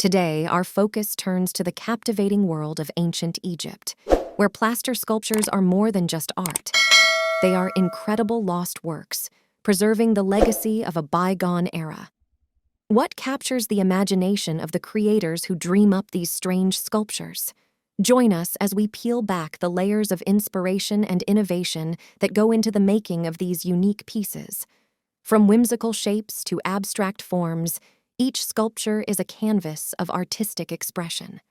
Today, our focus turns to the captivating world of ancient Egypt, where plaster sculptures are more than just art. They are incredible lost works, preserving the legacy of a bygone era. What captures the imagination of the creators who dream up these strange sculptures? Join us as we peel back the layers of inspiration and innovation that go into the making of these unique pieces. From whimsical shapes to abstract forms, each sculpture is a canvas of artistic expression.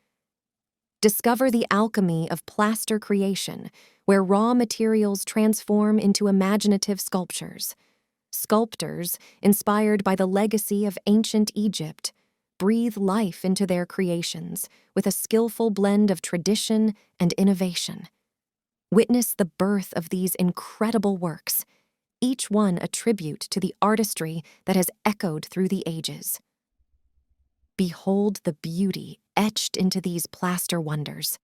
Discover the alchemy of plaster creation, where raw materials transform into imaginative sculptures. Sculptors, inspired by the legacy of ancient Egypt, breathe life into their creations with a skillful blend of tradition and innovation. Witness the birth of these incredible works, each one a tribute to the artistry that has echoed through the ages. Behold the beauty etched into these plaster wonders.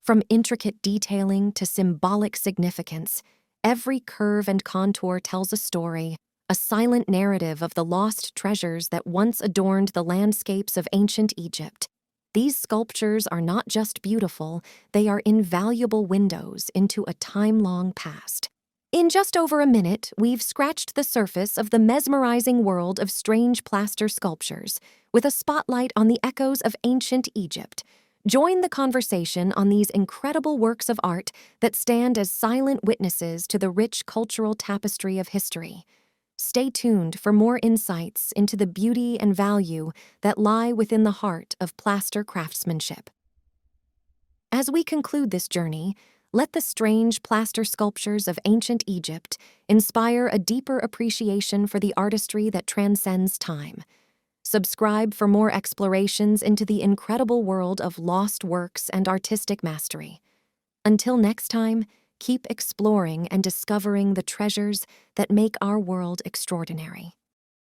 From intricate detailing to symbolic significance, every curve and contour tells a story, a silent narrative of the lost treasures that once adorned the landscapes of ancient Egypt. These sculptures are not just beautiful, they are invaluable windows into a time-long past. In just over a minute, we've scratched the surface of the mesmerizing world of strange plaster sculptures, with a spotlight on the echoes of ancient Egypt. Join the conversation on these incredible works of art that stand as silent witnesses to the rich cultural tapestry of history. Stay tuned for more insights into the beauty and value that lie within the heart of plaster craftsmanship. As we conclude this journey, let the strange plaster sculptures of ancient Egypt inspire a deeper appreciation for the artistry that transcends time. Subscribe for more explorations into the incredible world of lost works and artistic mastery. Until next time, keep exploring and discovering the treasures that make our world extraordinary.